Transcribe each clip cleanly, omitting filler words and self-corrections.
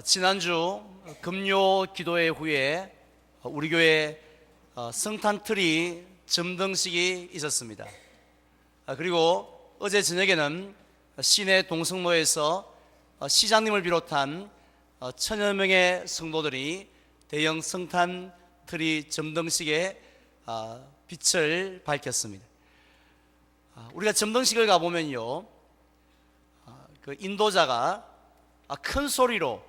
지난주 금요 기도회 후에 우리 교회 성탄트리 점등식이 있었습니다. 그리고 어제 저녁에는 시내 동성로에서 시장님을 비롯한 천여 명의 성도들이 대형 성탄트리 점등식에 빛을 밝혔습니다. 우리가 점등식을 가보면요, 그 인도자가 큰 소리로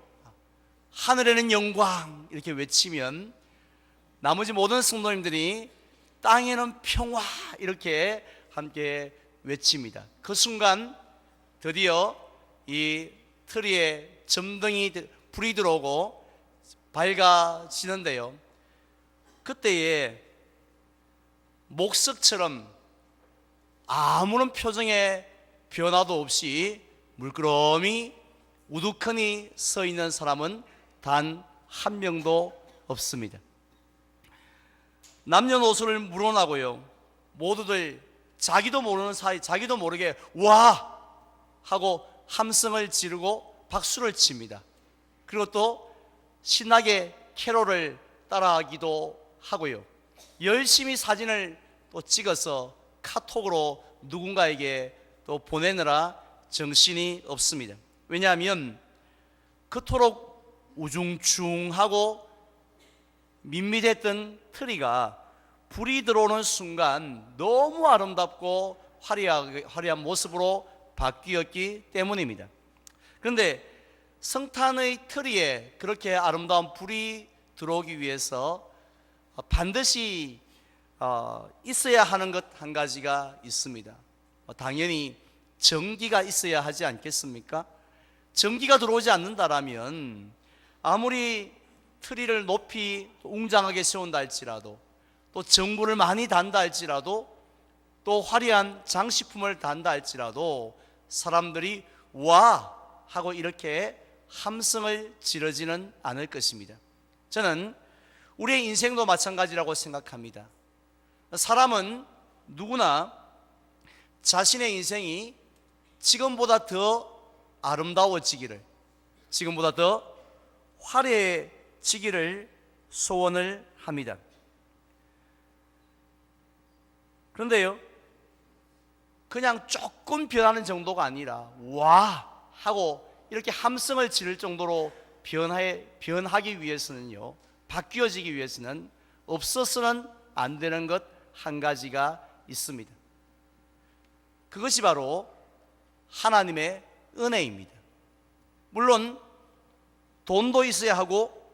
하늘에는 영광 이렇게 외치면 나머지 모든 성도님들이 땅에는 평화 이렇게 함께 외칩니다. 그 순간 드디어 이 트리에 점등이 불이 들어오고 밝아지는데요, 그때에 목석처럼 아무런 표정의 변화도 없이 물끄러미 우두커니 서 있는 사람은 단 한 명도 없습니다. 남녀노소를 물어나고요, 모두들 자기도 모르는 사이 자기도 모르게 와 하고 함성을 지르고 박수를 칩니다. 그리고 또 신나게 캐롤을 따라하기도 하고요, 열심히 사진을 또 찍어서 카톡으로 누군가에게 또 보내느라 정신이 없습니다. 왜냐하면 그토록 우중충하고 밋밋했던 트리가 불이 들어오는 순간 너무 아름답고 화려한 모습으로 바뀌었기 때문입니다. 그런데 성탄의 트리에 그렇게 아름다운 불이 들어오기 위해서 반드시 있어야 하는 것 한 가지가 있습니다. 당연히 전기가 있어야 하지 않겠습니까? 전기가 들어오지 않는다라면 아무리 트리를 높이 웅장하게 세운다 할지라도, 또 전구를 많이 단다 할지라도, 또 화려한 장식품을 단다 할지라도 사람들이 와 하고 이렇게 함성을 지르지는 않을 것입니다. 저는 우리의 인생도 마찬가지라고 생각합니다. 사람은 누구나 자신의 인생이 지금보다 더 아름다워지기를, 지금보다 더 화려해지기를 소원을 합니다. 그런데요, 그냥 조금 변하는 정도가 아니라 와 하고 이렇게 함성을 지를 정도로 변하기 위해서는요, 바뀌어지기 위해서는 없어서는 안 되는 것 한 가지가 있습니다. 그것이 바로 하나님의 은혜입니다. 물론 돈도 있어야 하고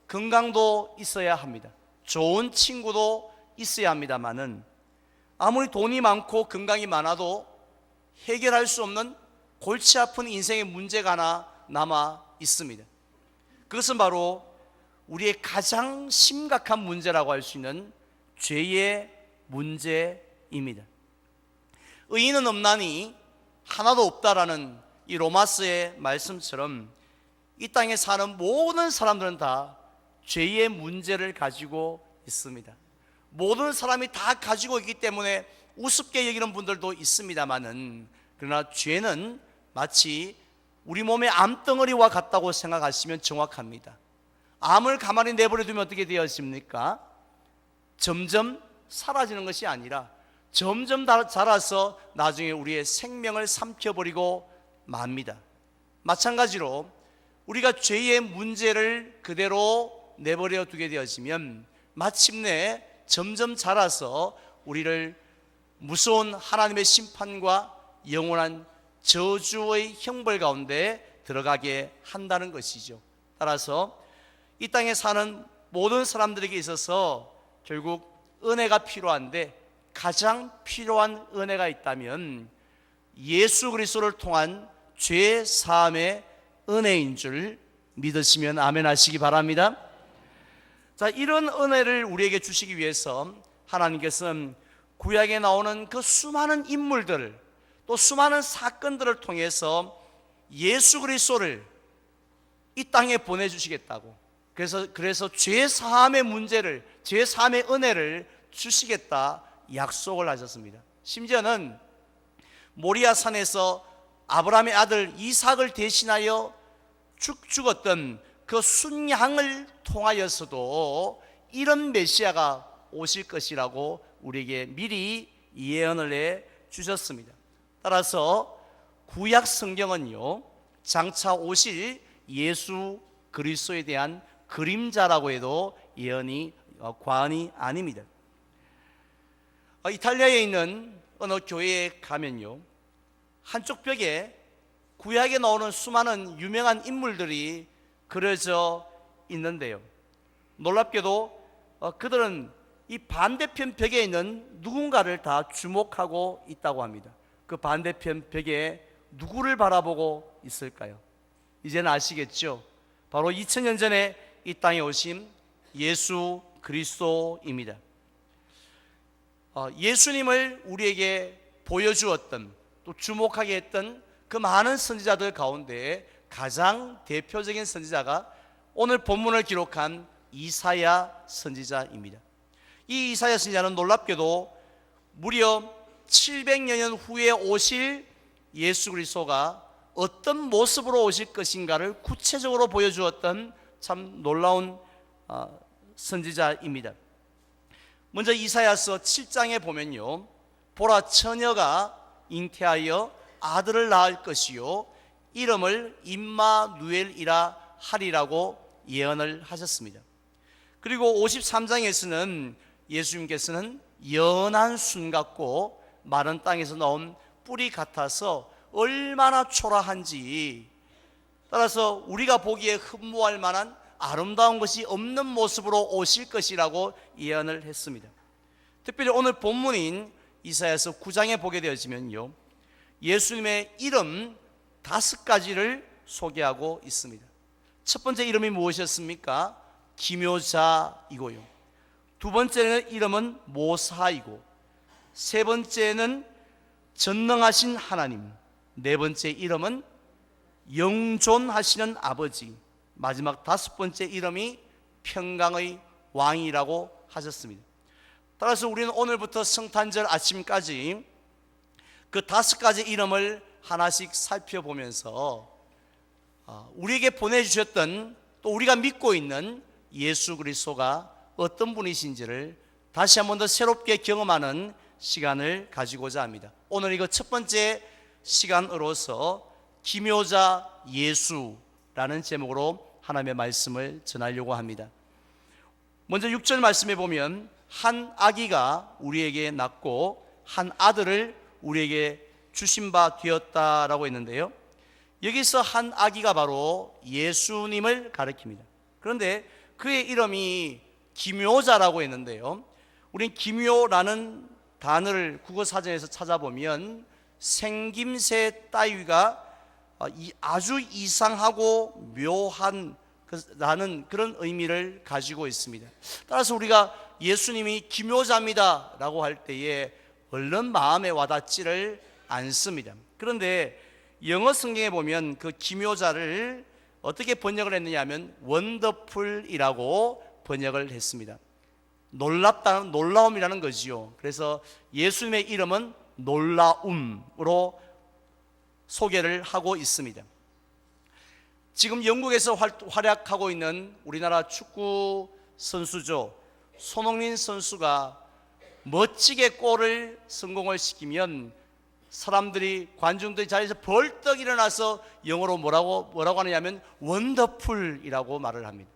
건강도 있어야 합니다. 좋은 친구도 있어야 합니다만은 아무리 돈이 많고 건강이 많아도 해결할 수 없는 골치 아픈 인생의 문제가 하나 남아 있습니다. 그것은 바로 우리의 가장 심각한 문제라고 할 수 있는 죄의 문제입니다. 의인은 없나니 하나도 없다라는 이 로마서의 말씀처럼 이 땅에 사는 모든 사람들은 다 죄의 문제를 가지고 있습니다. 모든 사람이 다 가지고 있기 때문에 우습게 여기는 분들도 있습니다만은, 그러나 죄는 마치 우리 몸의 암덩어리와 같다고 생각하시면 정확합니다. 암을 가만히 내버려두면 어떻게 되었습니까? 점점 사라지는 것이 아니라 점점 자라서 나중에 우리의 생명을 삼켜버리고 맙니다. 마찬가지로 우리가 죄의 문제를 그대로 내버려 두게 되어지면 마침내 점점 자라서 우리를 무서운 하나님의 심판과 영원한 저주의 형벌 가운데 들어가게 한다는 것이죠. 따라서 이 땅에 사는 모든 사람들에게 있어서 결국 은혜가 필요한데, 가장 필요한 은혜가 있다면 예수 그리스도를 통한 죄 사함의 은혜인 줄 믿으시면 아멘 하시기 바랍니다. 자, 이런 은혜를 우리에게 주시기 위해서 하나님께서는 구약에 나오는 그 수많은 인물들을, 또 수많은 사건들을 통해서 예수 그리스도를 이 땅에 보내주시겠다고, 그래서 죄 사함의 문제를, 죄 사함의 은혜를 주시겠다 약속을 하셨습니다. 심지어는 모리아 산에서 아브라함의 아들 이삭을 대신하여 죽었던 그 순양을 통하여서도 이런 메시아가 오실 것이라고 우리에게 미리 예언을 해 주셨습니다. 따라서 구약 성경은요, 장차 오실 예수 그리스도에 대한 그림자라고 해도 예언이 과언이 아닙니다. 이탈리아에 있는 어느 교회에 가면요, 한쪽 벽에 구약에 나오는 수많은 유명한 인물들이 그려져 있는데요, 놀랍게도 그들은 이 반대편 벽에 있는 누군가를 다 주목하고 있다고 합니다. 그 반대편 벽에 누구를 바라보고 있을까요? 이제는 아시겠죠? 바로 2000년 전에 이 땅에 오신 예수 그리스도입니다. 예수님을 우리에게 보여주었던, 또 주목하게 했던 그 많은 선지자들 가운데 가장 대표적인 선지자가 오늘 본문을 기록한 이사야 선지자입니다. 이 이사야 선지자는 놀랍게도 무려 700여 년 후에 오실 예수 그리스도가 어떤 모습으로 오실 것인가를 구체적으로 보여주었던 참 놀라운 선지자입니다. 먼저 이사야서 7장에 보면요, 보라, 처녀가 잉태하여 아들을 낳을 것이요 이름을 임마누엘이라 하리라고 예언을 하셨습니다. 그리고 53장에서는 예수님께서는 연한 순 같고 마른 땅에서 나온 뿌리 같아서 얼마나 초라한지, 따라서 우리가 보기에 흠모할 만한 아름다운 것이 없는 모습으로 오실 것이라고 예언을 했습니다. 특별히 오늘 본문인 이사야서 9장에 보게 되어지면요, 예수님의 이름 5가지를 소개하고 있습니다. 첫 번째 이름이 무엇이었습니까? 기묘자이고요, 두 번째는 이름은 모사이고, 세 번째는 전능하신 하나님, 네 번째 이름은 영존하시는 아버지, 마지막 5번째 이름이 평강의 왕이라고 하셨습니다. 따라서 우리는 오늘부터 성탄절 아침까지 그 5가지 이름을 하나씩 살펴보면서 우리에게 보내주셨던, 또 우리가 믿고 있는 예수 그리스도가 어떤 분이신지를 다시 한 번 더 새롭게 경험하는 시간을 가지고자 합니다. 오늘 이거 첫 번째 시간으로서 기묘자 예수라는 제목으로 하나님의 말씀을 전하려고 합니다. 먼저 6절 말씀에 보면 한 아기가 우리에게 낳고 한 아들을 우리에게 주신 바 되었다라고 했는데요, 여기서 한 아기가 바로 예수님을 가리킵니다. 그런데 그의 이름이 기묘자라고 했는데요, 우린 기묘라는 단어를 국어사전에서 찾아보면 생김새 따위가 아주 이상하고 묘한 라는 그런 의미를 가지고 있습니다. 따라서 우리가 예수님이 기묘자입니다 라고 할 때에 얼른 마음에 와닿지를 않습니다. 그런데 영어 성경에 보면 그 기묘자를 어떻게 번역을 했느냐 하면 원더풀이라고 번역을 했습니다. 놀랍다는, 놀라움이라는 거지요. 그래서 예수님의 이름은 놀라움으로 소개를 하고 있습니다. 지금 영국에서 활약하고 있는 우리나라 축구 선수죠, 손흥민 선수가 멋지게 골을 성공을 시키면 사람들이, 관중들이 자리에서 벌떡 일어나서 영어로 뭐라고 하느냐면 원더풀이라고 말을 합니다.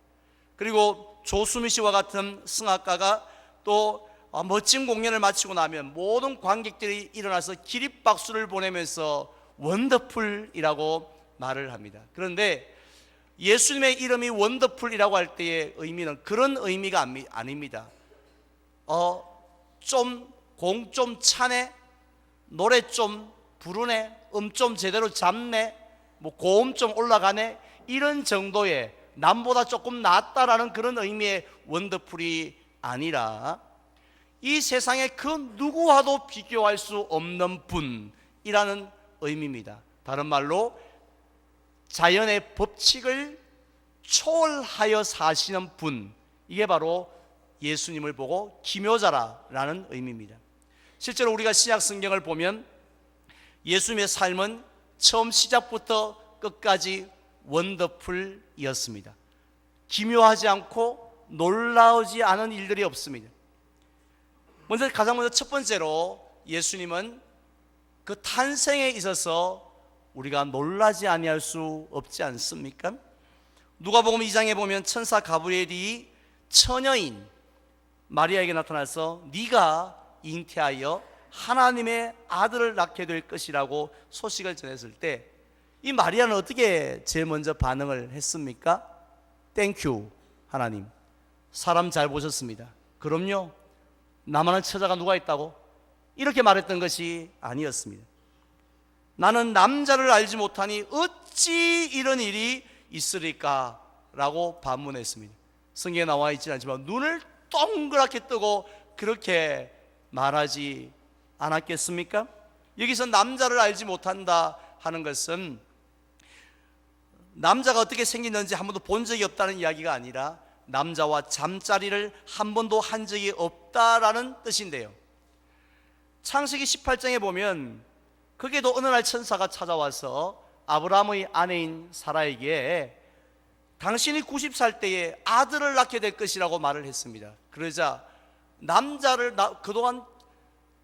그리고 조수미 씨와 같은 성악가가 또 멋진 공연을 마치고 나면 모든 관객들이 일어나서 기립박수를 보내면서 원더풀이라고 말을 합니다. 그런데 예수님의 이름이 원더풀이라고 할 때의 의미는 그런 의미가 아닙니다. 공 좀 차네, 노래 좀 부르네, 좀 제대로 잡네, 고음 좀 올라가네, 이런 정도의 남보다 조금 낫다라는 그런 의미의 원더풀이 아니라 이 세상에 그 누구와도 비교할 수 없는 분이라는 의미입니다. 다른 말로 자연의 법칙을 초월하여 사시는 분, 이게 바로 예수님을 보고 기묘자라는 의미입니다. 실제로 우리가 신약 성경을 보면 예수님의 삶은 처음 시작부터 끝까지 원더풀이었습니다. 기묘하지 않고 놀라우지 않은 일들이 없습니다. 가장 먼저 첫 번째로 예수님은 그 탄생에 있어서 우리가 놀라지 아니할 수 없지 않습니까? 누가복음 2장에 보면 천사 가브리엘이 처녀인 마리아에게 나타나서 네가 잉태하여 하나님의 아들을 낳게 될 것이라고 소식을 전했을 때 이 마리아는 어떻게 제일 먼저 반응을 했습니까? 땡큐 하나님, 사람 잘 보셨습니다. 그럼요, 나만한 처자가 누가 있다고? 이렇게 말했던 것이 아니었습니다. 나는 남자를 알지 못하니 어찌 이런 일이 있으리까? 라고 반문했습니다. 성경에 나와 있지는 않지만 눈을 동그랗게 뜨고 그렇게 말하지 않았겠습니까? 여기서 남자를 알지 못한다 하는 것은 남자가 어떻게 생겼는지 한 번도 본 적이 없다는 이야기가 아니라 남자와 잠자리를 한 번도 한 적이 없다라는 뜻인데요, 창세기 18장에 보면 거기에도 어느 날 천사가 찾아와서 아브라함의 아내인 사라에게 당신이 90살 때에 아들을 낳게 될 것이라고 말을 했습니다. 그러자 그동안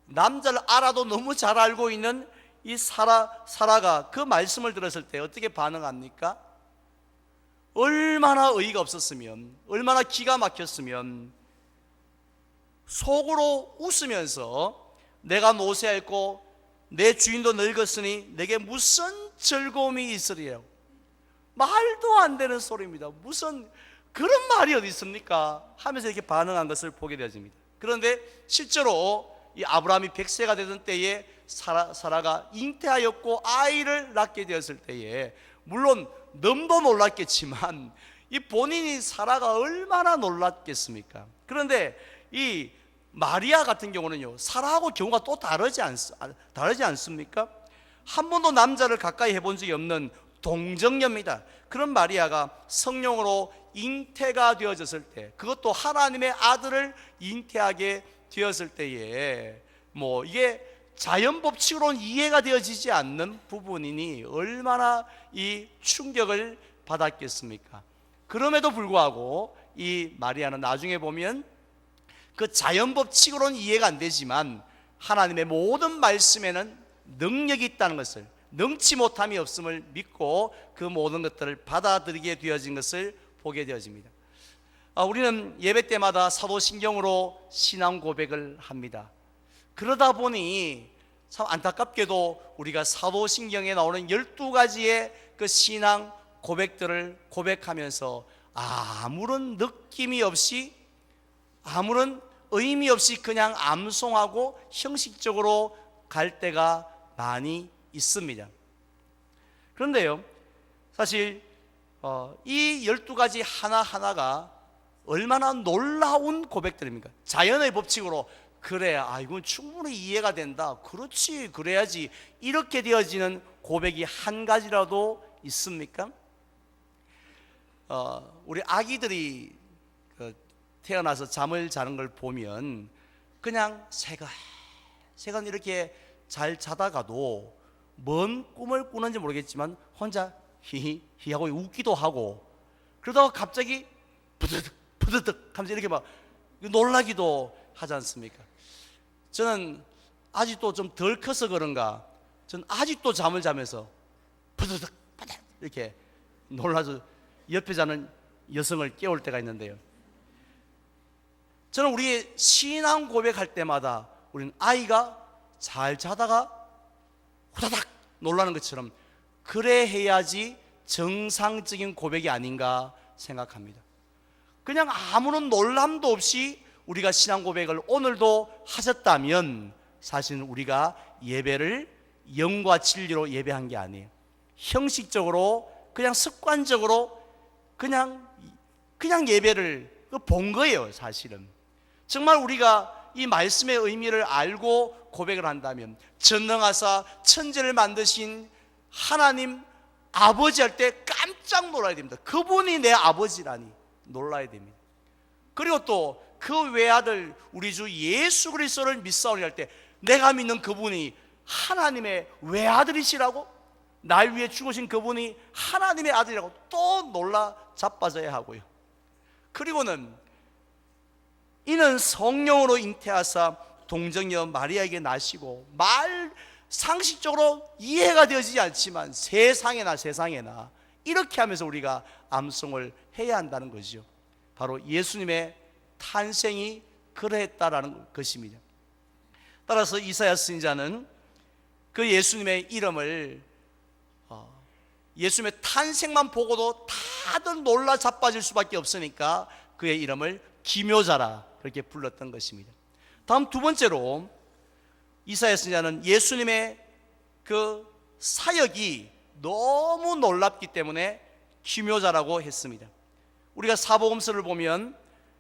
남자를 알아도 너무 잘 알고 있는 이 사라가 그 말씀을 들었을 때 어떻게 반응합니까? 얼마나 의의가 없었으면, 얼마나 기가 막혔으면 속으로 웃으면서 내가 노쇠했고 내 주인도 늙었으니 내게 무슨 즐거움이 있으리요. 말도 안 되는 소리입니다. 무슨 그런 말이 어디 있습니까? 하면서 이렇게 반응한 것을 보게 되어집니다. 그런데 실제로 이 아브라함이 100세가 되던 때에 사라가 잉태하였고 아이를 낳게 되었을 때에 물론 너무도 놀랐겠지만 이 본인이 사라가 얼마나 놀랐겠습니까? 그런데 이 마리아 같은 경우는요, 사라하고 경우가 또 다르지 않습니까? 한 번도 남자를 가까이 해본 적이 없는 동정녀입니다. 그런 마리아가 성령으로 잉태가 되어졌을 때, 그것도 하나님의 아들을 잉태하게 되었을 때에 이게 자연 법칙으로는 이해가 되어지지 않는 부분이니 얼마나 이 충격을 받았겠습니까? 그럼에도 불구하고 이 마리아는 나중에 보면 그 자연 법칙으로는 이해가 안 되지만 하나님의 모든 말씀에는 능력이 있다는 것을, 능치 못함이 없음을 믿고 그 모든 것들을 받아들이게 되어진 것을 보게 되어집니다. 우리는 예배 때마다 사도신경으로 신앙 고백을 합니다. 그러다 보니 참 안타깝게도 우리가 사도신경에 나오는 12가지의 그 신앙 고백들을 고백하면서 아무런 느낌이 없이, 아무런 의미 없이 그냥 암송하고 형식적으로 갈 때가 많이 있습니다. 그런데요, 사실 이 12가지 하나하나가 얼마나 놀라운 고백들입니까? 자연의 법칙으로 그래, 이건 충분히 이해가 된다, 그렇지, 그래야지, 이렇게 되어지는 고백이 한 가지라도 있습니까? 우리 아기들이 태어나서 잠을 자는 걸 보면 그냥 새건 이렇게 잘 자다가도 뭔 꿈을 꾸는지 모르겠지만 혼자 히히 하고 웃기도 하고, 그러다가 갑자기 부드득 하면서 이렇게 막 놀라기도 하지 않습니까? 저는 아직도 좀 덜 커서 그런가, 저는 아직도 잠을 자면서 부드득 이렇게 놀라서 옆에 자는 여성을 깨울 때가 있는데요, 저는 우리의 신앙 고백할 때마다 우리는 아이가 잘 자다가 후다닥 놀라는 것처럼 그래 해야지 정상적인 고백이 아닌가 생각합니다. 그냥 아무런 놀람도 없이 우리가 신앙 고백을 오늘도 하셨다면 사실은 우리가 예배를 영과 진리로 예배한 게 아니에요. 형식적으로 그냥 습관적으로 그냥 예배를 본 거예요. 사실은 정말 우리가 이 말씀의 의미를 알고 고백을 한다면 전능하사 천지를 만드신 하나님 아버지 할 때 깜짝 놀라야 됩니다. 그분이 내 아버지라니 놀라야 됩니다. 그리고 또 그 외아들 우리 주 예수 그리스도를 믿사오니 할 때 내가 믿는 그분이 하나님의 외아들이시라고, 날 위해 죽으신 그분이 하나님의 아들이라고 또 놀라 자빠져야 하고요. 그리고는 이는 성령으로 잉태하사 동정녀 마리아에게 나시고, 상식적으로 이해가 되어지지 않지만 세상에나 이렇게 하면서 우리가 암송을 해야 한다는 것이죠. 바로 예수님의 탄생이 그러했다라는 것입니다. 따라서 이사야 선지자는 그 예수님의 이름을 예수님의 탄생만 보고도 다들 놀라 자빠질 수밖에 없으니까 그의 이름을 기묘자라 그렇게 불렀던 것입니다. 다음 두 번째로 이사야 선지자는 예수님의 그 사역이 너무 놀랍기 때문에 기묘자라고 했습니다. 우리가 사복음서를 보면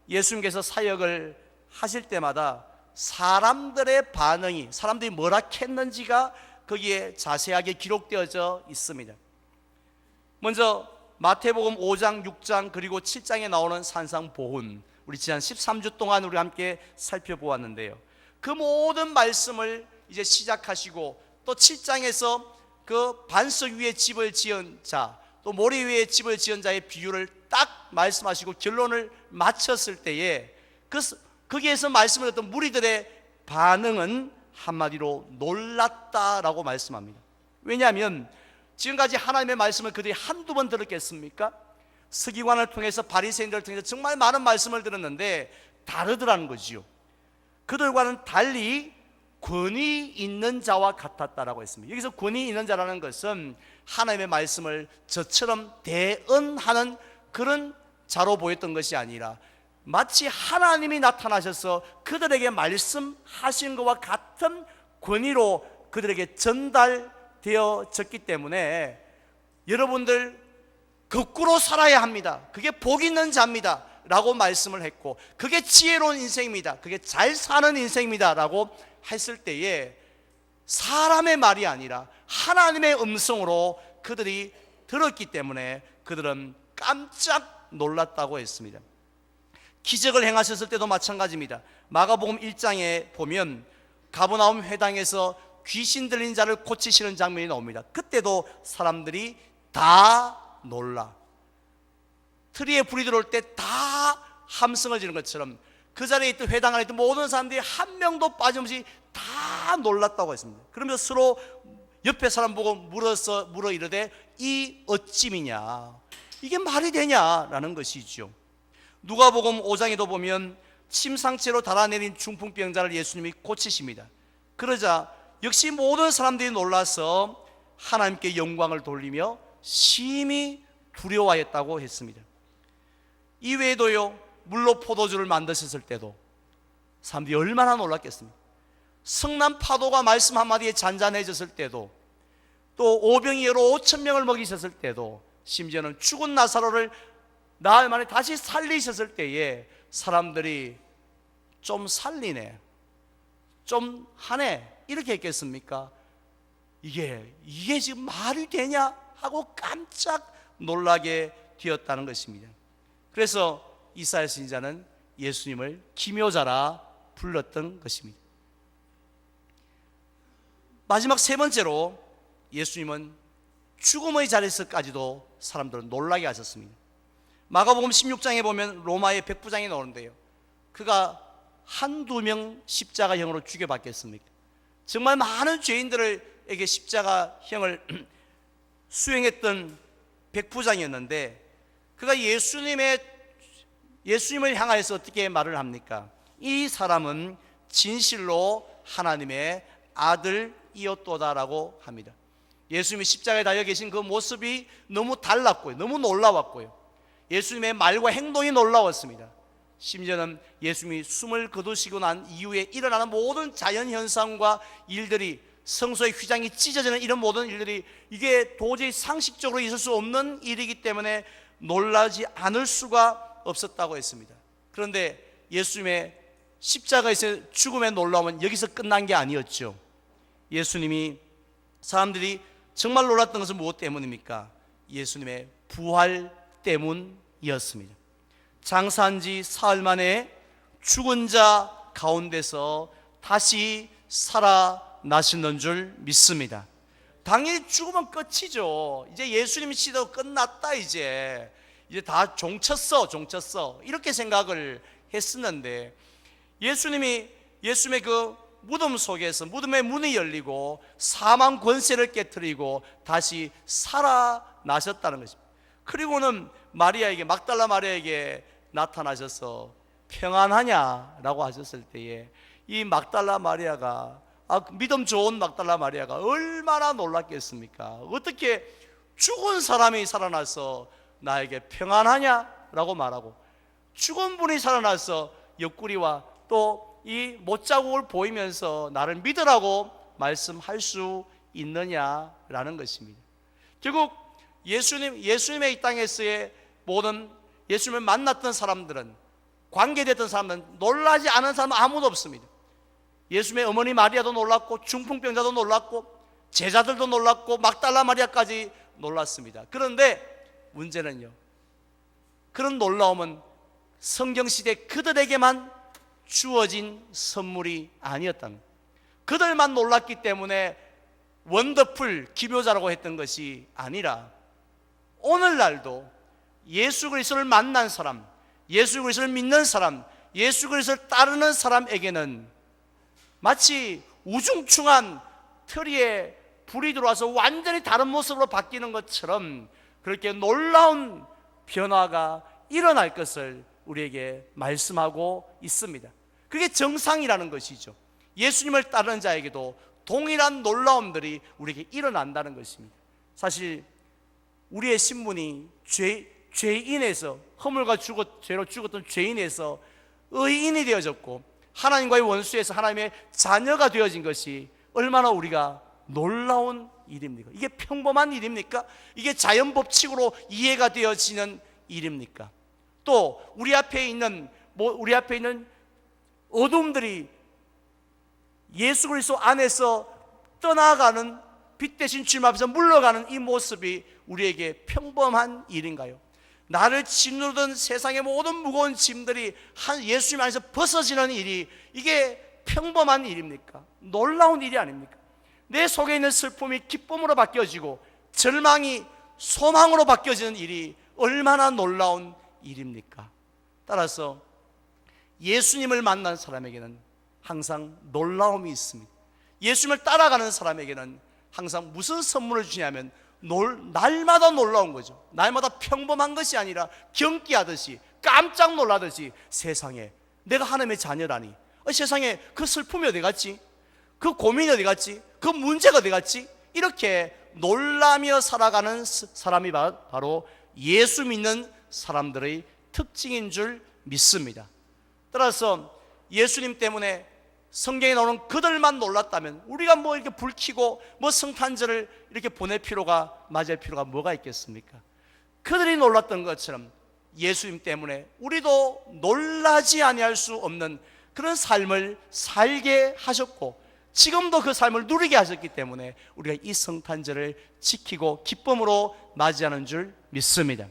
예수님께서 사역을 하실 때마다 사람들의 반응이, 사람들이 뭐라 했는지가 거기에 자세하게 기록되어져 있습니다. 먼저 마태복음 5장, 6장 그리고 7장에 나오는 산상보훈, 우리 지난 13주 동안 우리 함께 살펴보았는데요. 그 모든 말씀을 이제 시작하시고 또 7장에서 그 반석 위에 집을 지은 자, 또 모래 위에 집을 지은 자의 비유를 딱 말씀하시고 결론을 마쳤을 때에 거기에서 말씀을 듣던 무리들의 반응은 한마디로 놀랐다라고 말씀합니다. 왜냐하면 지금까지 하나님의 말씀을 그들이 한두 번 들었겠습니까? 서기관을 통해서 바리새인들을 통해서 정말 많은 말씀을 들었는데 다르더라는 거지요. 그들과는 달리 권위 있는 자와 같았다라고 했습니다. 여기서 권위 있는 자라는 것은 하나님의 말씀을 저처럼 대언하는 그런 자로 보였던 것이 아니라 마치 하나님이 나타나셔서 그들에게 말씀하신 것과 같은 권위로 그들에게 전달되어졌기 때문에 여러분들 거꾸로 살아야 합니다, 그게 복 있는 자입니다 라고 말씀을 했고, 그게 지혜로운 인생입니다, 그게 잘 사는 인생입니다 라고 했을 때에 사람의 말이 아니라 하나님의 음성으로 그들이 들었기 때문에 그들은 깜짝 놀랐다고 했습니다. 기적을 행하셨을 때도 마찬가지입니다. 마가복음 1장에 보면 가버나움 회당에서 귀신 들린 자를 고치시는 장면이 나옵니다. 그때도 사람들이 다 놀라, 트리에 불이 들어올 때 다 함성을 지르는 것처럼 그 자리에 있던 회당 안에 있던 모든 사람들이 한 명도 빠짐없이 다 놀랐다고 했습니다. 그러면서 서로 옆에 사람 보고 물어 이르되 이 어찌미냐, 이게 말이 되냐라는 것이죠. 누가복음 5장에도 보면 침상째로 달아내린 중풍병자를 예수님이 고치십니다. 그러자 역시 모든 사람들이 놀라서 하나님께 영광을 돌리며 심히 두려워했다고 했습니다. 이외에도요, 물로 포도주를 만드셨을 때도 사람들이 얼마나 놀랐겠습니까? 성난 파도가 말씀 한마디에 잔잔해졌을 때도, 또 오병이어로 5,000명을 먹이셨을 때도, 심지어는 죽은 나사로를 나흘 만에 다시 살리셨을 때에 사람들이 좀 살리네, 좀 하네 이렇게 했겠습니까? 이게 지금 말이 되냐 하고 깜짝 놀라게 되었다는 것입니다. 그래서 이사야 선지자는 예수님을 기묘자라 불렀던 것입니다. 마지막 세 번째로 예수님은 죽음의 자리에서까지도 사람들을 놀라게 하셨습니다. 마가복음 16장에 보면 로마의 백부장이 나오는데요, 그가 한두 명 십자가형으로 죽여받겠습니까? 정말 많은 죄인들에게 십자가형을 수행했던 백부장이었는데 그가 예수님을 향하여서 어떻게 말을 합니까? 이 사람은 진실로 하나님의 아들이었도다라고 합니다. 예수님이 십자가에 달려 계신 그 모습이 너무 달랐고요, 너무 놀라웠고요, 예수님의 말과 행동이 놀라웠습니다. 심지어는 예수님이 숨을 거두시고 난 이후에 일어나는 모든 자연현상과 일들이, 성소의 휘장이 찢어지는 이런 모든 일들이 이게 도저히 상식적으로 있을 수 없는 일이기 때문에 놀라지 않을 수가 없었다고 했습니다. 그런데 예수님의 십자가에서 죽음의 놀라움은 여기서 끝난 게 아니었죠. 예수님이, 사람들이 정말 놀랐던 것은 무엇 때문입니까? 예수님의 부활 때문이었습니다. 장사한 지 사흘 만에 죽은 자 가운데서 다시 살아나시는 줄 믿습니다. 당연히 죽으면 끝이죠. 이제 예수님 시대도 끝났다. 이제 다 종쳤어 이렇게 생각을 했었는데, 예수님의 그 무덤 속에서 무덤의 문이 열리고 사망 권세를 깨트리고 다시 살아나셨다는 것입니다. 그리고는 막달라 마리아에게 나타나셔서 평안하냐라고 하셨을 때에 이 막달라 마리아가, 믿음 좋은 막달라 마리아가 얼마나 놀랐겠습니까? 어떻게 죽은 사람이 살아나서 나에게 평안하냐라고 말하고, 죽은 분이 살아나서 옆구리와 또 이 못자국을 보이면서 나를 믿으라고 말씀할 수 있느냐라는 것입니다. 결국 예수님의 이 땅에서의 모든 예수님을 만났던 사람들은, 관계됐던 사람들은, 놀라지 않은 사람은 아무도 없습니다. 예수님의 어머니 마리아도 놀랐고, 중풍병자도 놀랐고, 제자들도 놀랐고, 막달라 마리아까지 놀랐습니다. 그런데 문제는요, 그런 놀라움은 성경시대 그들에게만 주어진 선물이 아니었다는 거예요. 그들만 놀랐기 때문에 원더풀 기묘자라고 했던 것이 아니라, 오늘날도 예수 그리스도를 만난 사람, 예수 그리스도를 믿는 사람, 예수 그리스도를 따르는 사람에게는 마치 우중충한 트리에 불이 들어와서 완전히 다른 모습으로 바뀌는 것처럼 그렇게 놀라운 변화가 일어날 것을 우리에게 말씀하고 있습니다. 그게 정상이라는 것이죠. 예수님을 따르는 자에게도 동일한 놀라움들이 우리에게 일어난다는 것입니다. 사실 우리의 신분이 죄인에서, 허물과 죄로 죽었던 죄인에서 의인이 되어졌고, 하나님과의 원수에서 하나님의 자녀가 되어진 것이 얼마나 우리가 놀라운 일입니까? 이게 평범한 일입니까? 이게 자연 법칙으로 이해가 되어지는 일입니까? 또 우리 앞에 있는 어둠들이 예수 그리스도 안에서 떠나가는, 빛 대신 주님 앞에서 물러가는 이 모습이 우리에게 평범한 일인가요? 나를 짓누르던 세상의 모든 무거운 짐들이 예수님 안에서 벗어지는 일이, 이게 평범한 일입니까? 놀라운 일이 아닙니까? 내 속에 있는 슬픔이 기쁨으로 바뀌어지고 절망이 소망으로 바뀌어지는 일이 얼마나 놀라운 일입니까? 따라서 예수님을 만난 사람에게는 항상 놀라움이 있습니다. 예수님을 따라가는 사람에게는 항상 무슨 선물을 주냐면 날마다 놀라운 거죠. 날마다 평범한 것이 아니라 경기하듯이, 깜짝 놀라듯이, 세상에 내가 하나님의 자녀라니, 세상에 그 슬픔이 어디 갔지? 그 고민이 어디 갔지? 그 문제가 어디 갔지? 이렇게 놀라며 살아가는 사람이 바로 예수 믿는 사람들의 특징인 줄 믿습니다. 따라서 예수님 때문에 성경에 나오는 그들만 놀랐다면 우리가 뭐 이렇게 불 켜고 뭐 성탄절을 이렇게 맞을 필요가 뭐가 있겠습니까? 그들이 놀랐던 것처럼 예수님 때문에 우리도 놀라지 아니할 수 없는 그런 삶을 살게 하셨고, 지금도 그 삶을 누리게 하셨기 때문에 우리가 이 성탄절을 지키고 기쁨으로 맞이하는 줄 믿습니다.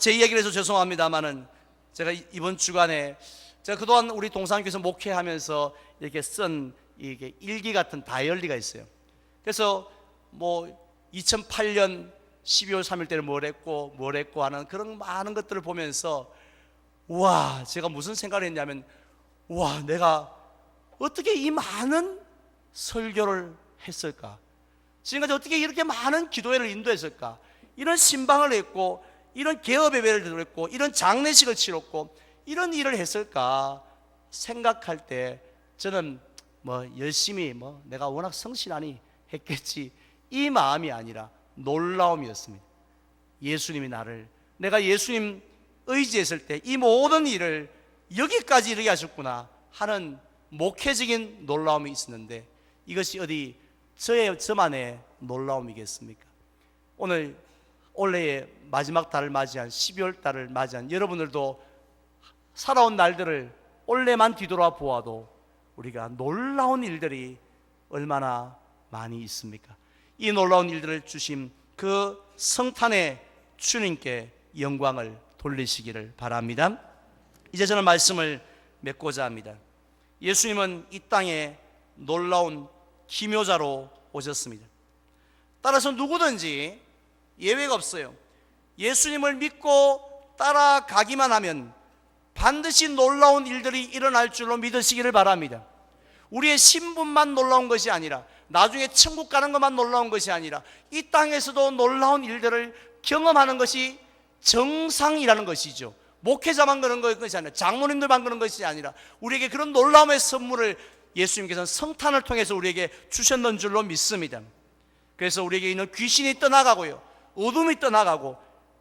제 이야기를 해서 죄송합니다만은, 제가 이번 주간에 제가 그동안 우리 동산교회에서 목회하면서 이렇게 쓴 이게 일기 같은 다이어리가 있어요. 그래서 2008년 12월 3일 때는 뭘 했고 하는 그런 많은 것들을 보면서, 제가 무슨 생각을 했냐면, 내가 어떻게 이 많은 설교를 했을까? 지금까지 어떻게 이렇게 많은 기도회를 인도했을까? 이런 신방을 했고, 이런 개업 예배를 드렸고, 이런 장례식을 치렀고, 이런 일을 했을까 생각할 때 저는 열심히 내가 워낙 성실하니 했겠지, 이 마음이 아니라 놀라움이었습니다. 내가 예수님 의지했을 때 이 모든 일을 여기까지 이르게 하셨구나 하는 목회적인 놀라움이 있었는데, 이것이 어디 저만의 놀라움이겠습니까? 오늘 올해의 마지막 달을 맞이한 12월 달을 맞이한 여러분들도 살아온 날들을 올해만 뒤돌아 보아도 우리가 놀라운 일들이 얼마나 많이 있습니까? 이 놀라운 일들을 주신 그 성탄의 주님께 영광을 돌리시기를 바랍니다. 이제 저는 말씀을 맺고자 합니다. 예수님은 이 땅에 놀라운 기묘자로 오셨습니다. 따라서 누구든지 예외가 없어요. 예수님을 믿고 따라가기만 하면 반드시 놀라운 일들이 일어날 줄로 믿으시기를 바랍니다. 우리의 신분만 놀라운 것이 아니라, 나중에 천국 가는 것만 놀라운 것이 아니라, 이 땅에서도 놀라운 일들을 경험하는 것이 정상이라는 것이죠. 목회자만 그런 것이 아니라, 장로님들만 그런 것이 아니라, 우리에게 그런 놀라움의 선물을 예수님께서는 성탄을 통해서 우리에게 주셨는 줄로 믿습니다. 그래서 우리에게 있는 귀신이 떠나가고요, 어둠이 떠나가고,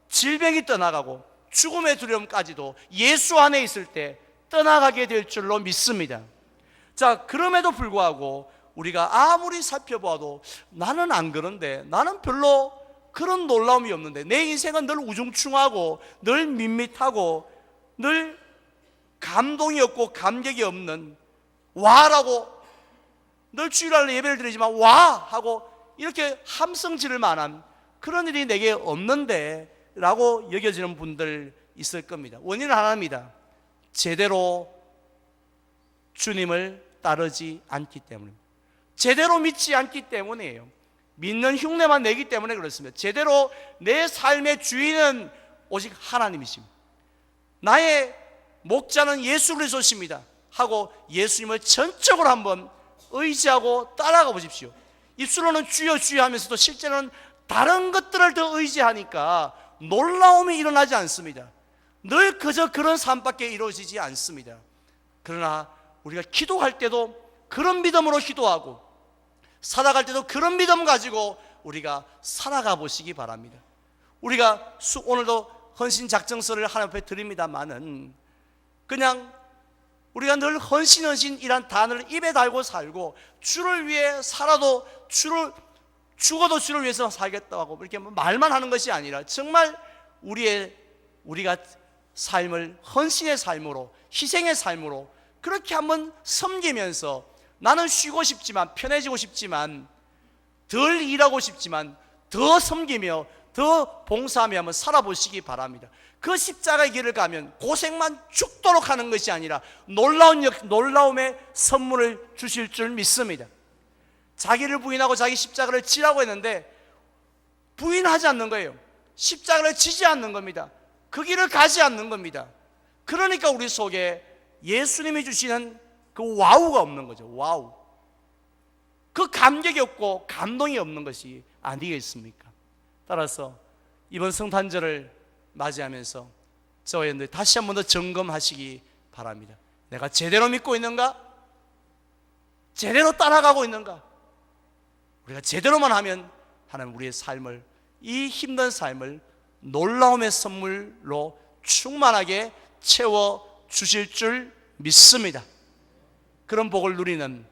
질병이 떠나가고, 죽음의 두려움까지도 예수 안에 있을 때 떠나가게 될 줄로 믿습니다. 자, 그럼에도 불구하고 우리가 아무리 살펴봐도 나는 안 그런데, 나는 별로 그런 놀라움이 없는데, 내 인생은 늘 우중충하고 늘 밋밋하고 늘 감동이 없고 감격이 없는, 와라고 늘 주일날 예배를 드리지만 와 하고 이렇게 함성 지를 만한 그런 일이 내게 없는데 라고 여겨지는 분들 있을 겁니다. 원인은 하나입니다. 제대로 주님을 따르지 않기 때문입니다. 제대로 믿지 않기 때문이에요. 믿는 흉내만 내기 때문에 그렇습니다. 제대로 내 삶의 주인은 오직 하나님이십니다. 나의 목자는 예수 그리스도십니다 하고 예수님을 전적으로 한번 의지하고 따라가 보십시오. 입술로는 주여 주여 하면서도 실제로는 다른 것들을 더 의지하니까 놀라움이 일어나지 않습니다. 늘 그저 그런 삶밖에 이루어지지 않습니다. 그러나 우리가 기도할 때도 그런 믿음으로 기도하고, 살아갈 때도 그런 믿음 가지고 우리가 살아가 보시기 바랍니다. 우리가 오늘도 헌신작정서를 하나님 앞에 드립니다마는, 그냥 우리가 늘 헌신이란 단어를 입에 달고 살고, 주를 위해 살아도 죽어도 주를 위해서 살겠다고 이렇게 말만 하는 것이 아니라, 정말 우리가 삶을 헌신의 삶으로, 희생의 삶으로 그렇게 한번 섬기면서, 나는 쉬고 싶지만, 편해지고 싶지만, 덜 일하고 싶지만 더 섬기며 더 봉사하며 한번 살아보시기 바랍니다. 그 십자가의 길을 가면 고생만 죽도록 하는 것이 아니라 놀라움의 선물을 주실 줄 믿습니다. 자기를 부인하고 자기 십자가를 지라고 했는데 부인하지 않는 거예요. 십자가를 지지 않는 겁니다. 그 길을 가지 않는 겁니다. 그러니까 우리 속에 예수님이 주시는 그 와우가 없는 거죠. 와우. 그 감격이 없고 감동이 없는 것이 아니겠습니까? 따라서 이번 성탄절을 맞이하면서 저와 여러분들 다시 한 번 더 점검하시기 바랍니다. 내가 제대로 믿고 있는가? 제대로 따라가고 있는가? 우리가 제대로만 하면 하나님 우리의 삶을, 이 힘든 삶을 놀라움의 선물로 충만하게 채워 주실 줄 믿습니다. 그런 복을 누리는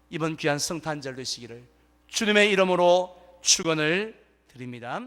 이번 귀한 성탄절 되시기를 주님의 이름으로 축원을 드립니다.